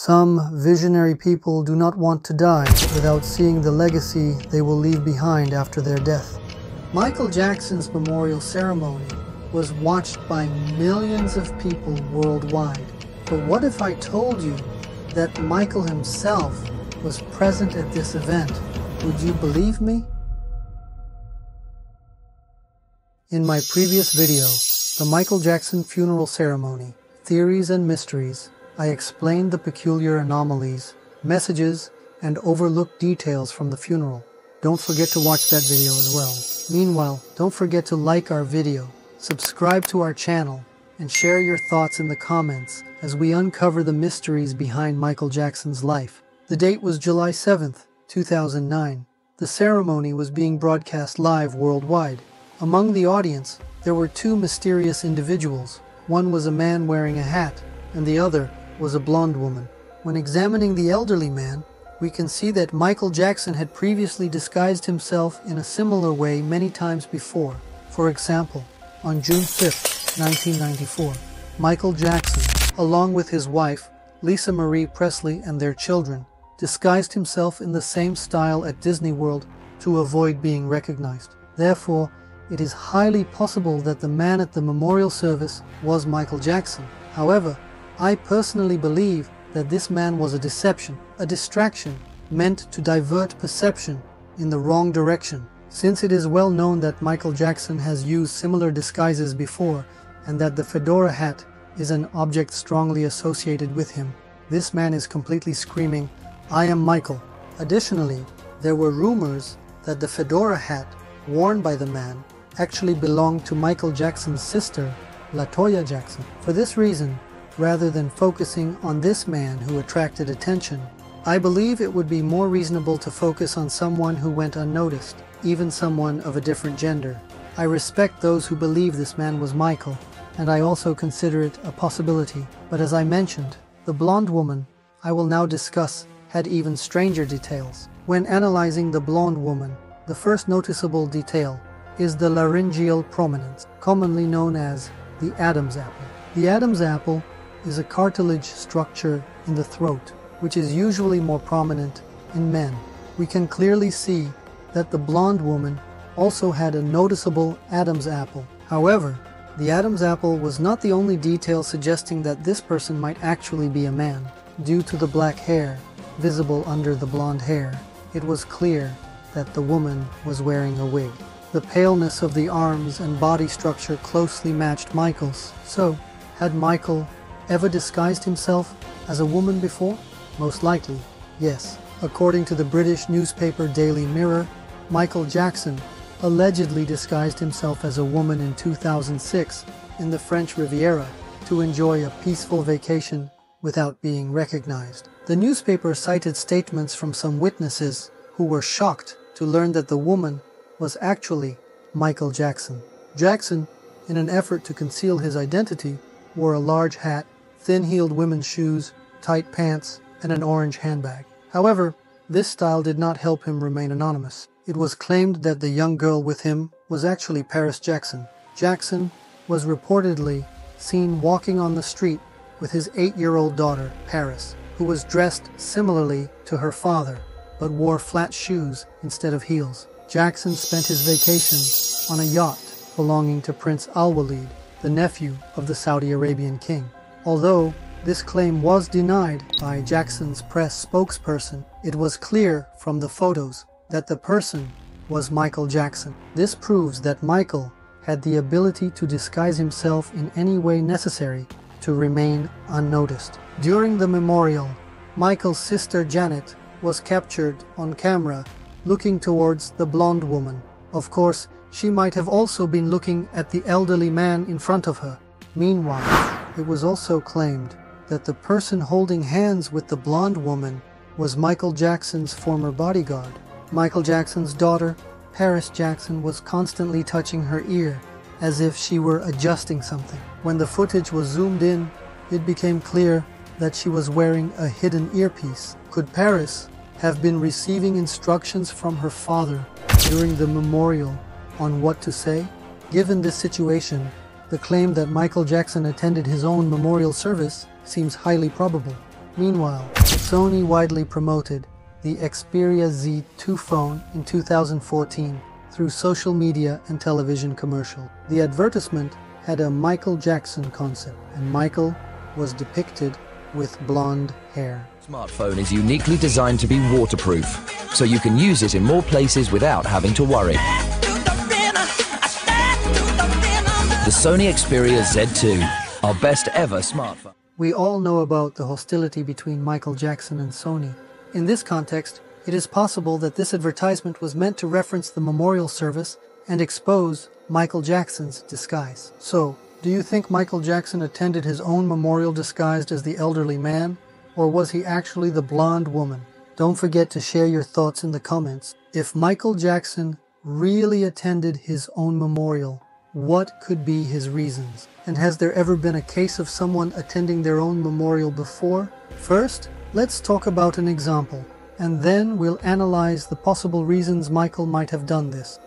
Some visionary people do not want to die without seeing the legacy they will leave behind after their death. Michael Jackson's memorial ceremony was watched by millions of people worldwide. But what if I told you that Michael himself was present at this event? Would you believe me? In my previous video, The Michael Jackson Funeral Ceremony, Theories and Mysteries, I explained the peculiar anomalies, messages, and overlooked details from the funeral. Don't forget to watch that video as well. Meanwhile, don't forget to like our video, subscribe to our channel, and share your thoughts in the comments as we uncover the mysteries behind Michael Jackson's life. The date was July 7th, 2009. The ceremony was being broadcast live worldwide. Among the audience, there were two mysterious individuals. One was a man wearing a hat, and the other was a blonde woman. When examining the elderly man, we can see that Michael Jackson had previously disguised himself in a similar way many times before. For example, on June 5th, 1994, Michael Jackson, along with his wife, Lisa Marie Presley, and their children, disguised himself in the same style at Disney World to avoid being recognized. Therefore, it is highly possible that the man at the memorial service was Michael Jackson. However, I personally believe that this man was a deception, a distraction, meant to divert perception in the wrong direction. Since it is well known that Michael Jackson has used similar disguises before, and that the fedora hat is an object strongly associated with him, this man is completely screaming, "I am Michael." Additionally, there were rumors that the fedora hat worn by the man actually belonged to Michael Jackson's sister, LaToya Jackson. For this reason, rather than focusing on this man who attracted attention, I believe it would be more reasonable to focus on someone who went unnoticed, even someone of a different gender. I respect those who believe this man was Michael, and I also consider it a possibility. But as I mentioned, the blonde woman I will now discuss had even stranger details. When analyzing the blonde woman, the first noticeable detail is the laryngeal prominence, commonly known as the Adam's apple. The Adam's apple is a cartilage structure in the throat, which is usually more prominent in men. We can clearly see that the blonde woman also had a noticeable Adam's apple. However, the Adam's apple was not the only detail suggesting that this person might actually be a man. Due to the black hair visible under the blonde hair, it was clear that the woman was wearing a wig. The paleness of the arms and body structure closely matched Michael's. So, had Michael ever disguised himself as a woman before? Most likely, yes. According to the British newspaper Daily Mirror, Michael Jackson allegedly disguised himself as a woman in 2006 in the French Riviera to enjoy a peaceful vacation without being recognized. The newspaper cited statements from some witnesses who were shocked to learn that the woman was actually Michael Jackson. Jackson, in an effort to conceal his identity, wore a large hat, thin-heeled women's shoes, tight pants, and an orange handbag. However, this style did not help him remain anonymous. It was claimed that the young girl with him was actually Paris Jackson. Jackson was reportedly seen walking on the street with his 8-year-old daughter, Paris, who was dressed similarly to her father, but wore flat shoes instead of heels. Jackson spent his vacation on a yacht belonging to Prince Al-Walid, the nephew of the Saudi Arabian king. Although this claim was denied by Jackson's press spokesperson, it was clear from the photos that the person was Michael Jackson. This proves that Michael had the ability to disguise himself in any way necessary to remain unnoticed. During the memorial, Michael's sister Janet was captured on camera looking towards the blonde woman. Of course, she might have also been looking at the elderly man in front of her. Meanwhile, it was also claimed that the person holding hands with the blonde woman was Michael Jackson's former bodyguard. Michael Jackson's daughter, Paris Jackson, was constantly touching her ear as if she were adjusting something. When the footage was zoomed in, it became clear that she was wearing a hidden earpiece. Could Paris have been receiving instructions from her father during the memorial on what to say? Given this situation, the claim that Michael Jackson attended his own memorial service seems highly probable. Meanwhile, Sony widely promoted the Xperia Z2 phone in 2014 through social media and television commercial. The advertisement had a Michael Jackson concept, and Michael was depicted with blonde hair. Smartphone is uniquely designed to be waterproof, so you can use it in more places without having to worry. The Sony Xperia Z2, our best ever smartphone. We all know about the hostility between Michael Jackson and Sony. In this context, it is possible that this advertisement was meant to reference the memorial service and expose Michael Jackson's disguise. So, do you think Michael Jackson attended his own memorial disguised as the elderly man, or was he actually the blonde woman? Don't forget to share your thoughts in the comments. If Michael Jackson really attended his own memorial, what could be his reasons? And has there ever been a case of someone attending their own memorial before? First, let's talk about an example, and then we'll analyze the possible reasons Michael might have done this.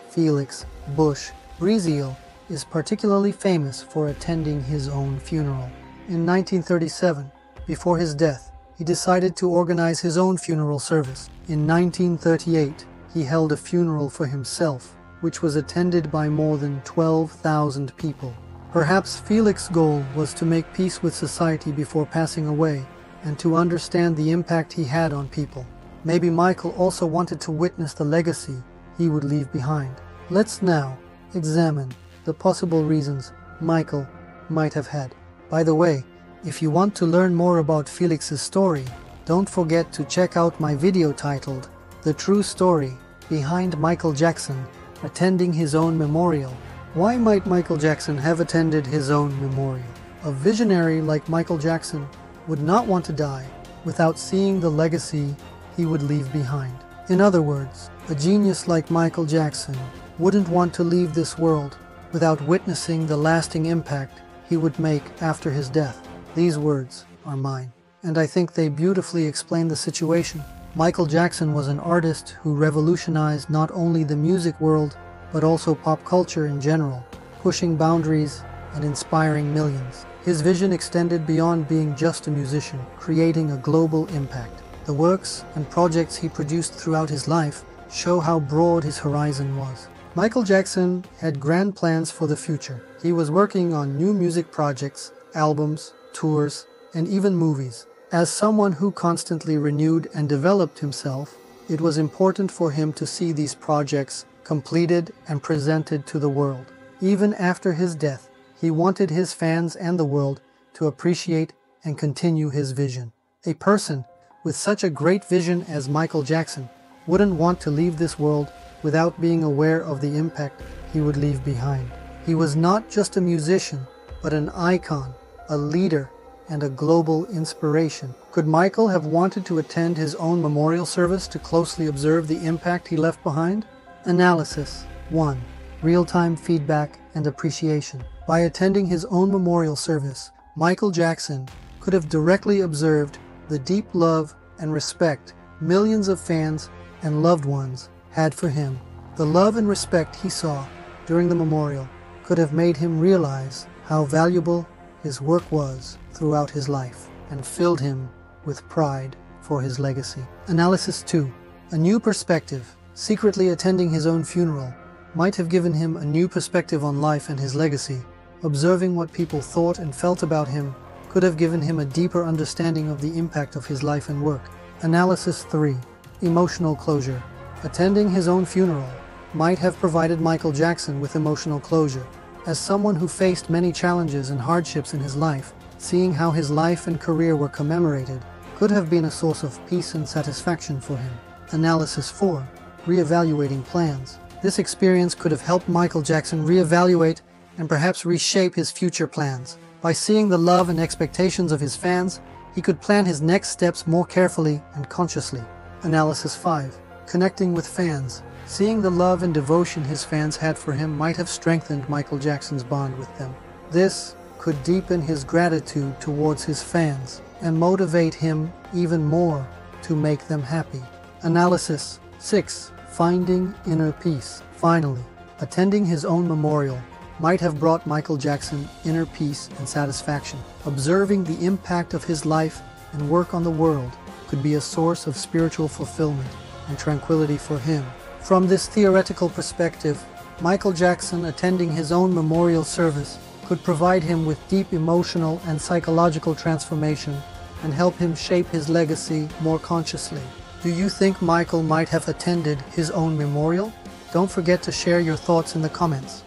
Felix Bush Breezeal is particularly famous for attending his own funeral. In 1937, before his death, he decided to organize his own funeral service. In 1938, he held a funeral for himself, which was attended by more than 12,000 people. Perhaps Felix's goal was to make peace with society before passing away, and to understand the impact he had on people. Maybe Michael also wanted to witness the legacy he would leave behind. Let's now examine the possible reasons Michael might have had. By the way, if you want to learn more about Felix's story, don't forget to check out my video titled "The True Story Behind Michael Jackson Attending His Own Memorial." Why might Michael Jackson have attended his own memorial? A visionary like Michael Jackson would not want to die without seeing the legacy he would leave behind. In other words, a genius like Michael Jackson wouldn't want to leave this world without witnessing the lasting impact he would make after his death. These words are mine, and I think they beautifully explain the situation. Michael Jackson was an artist who revolutionized not only the music world, but also pop culture in general, pushing boundaries and inspiring millions. His vision extended beyond being just a musician, creating a global impact. The works and projects he produced throughout his life show how broad his horizon was. Michael Jackson had grand plans for the future. He was working on new music projects, albums, tours, and even movies. As someone who constantly renewed and developed himself, it was important for him to see these projects completed and presented to the world. Even after his death, he wanted his fans and the world to appreciate and continue his vision. A person with such a great vision as Michael Jackson wouldn't want to leave this world without being aware of the impact he would leave behind. He was not just a musician, but an icon, a leader, and a global inspiration. Could Michael have wanted to attend his own memorial service to closely observe the impact he left behind? Analysis 1. Real-time feedback and appreciation. By attending his own memorial service, Michael Jackson could have directly observed the deep love and respect millions of fans and loved ones had for him. The love and respect he saw during the memorial could have made him realize how valuable his work was throughout his life and filled him with pride for his legacy. Analysis 2. A new perspective. Secretly attending his own funeral might have given him a new perspective on life and his legacy. Observing what people thought and felt about him could have given him a deeper understanding of the impact of his life and work. Analysis 3. Emotional closure. Attending his own funeral might have provided Michael Jackson with emotional closure. As someone who faced many challenges and hardships in his life, seeing how his life and career were commemorated could have been a source of peace and satisfaction for him. Analysis 4. Reevaluating plans. This experience could have helped Michael Jackson reevaluate and perhaps reshape his future plans. By seeing the love and expectations of his fans, he could plan his next steps more carefully and consciously. Analysis 5. Connecting with fans. Seeing the love and devotion his fans had for him might have strengthened Michael Jackson's bond with them. This could deepen his gratitude towards his fans and motivate him even more to make them happy. Analysis 6. Finding inner peace. Finally, attending his own memorial might have brought Michael Jackson inner peace and satisfaction. Observing the impact of his life and work on the world could be a source of spiritual fulfillment and tranquility for him. From this theoretical perspective, Michael Jackson attending his own memorial service could provide him with deep emotional and psychological transformation and help him shape his legacy more consciously. Do you think Michael might have attended his own memorial? Don't forget to share your thoughts in the comments.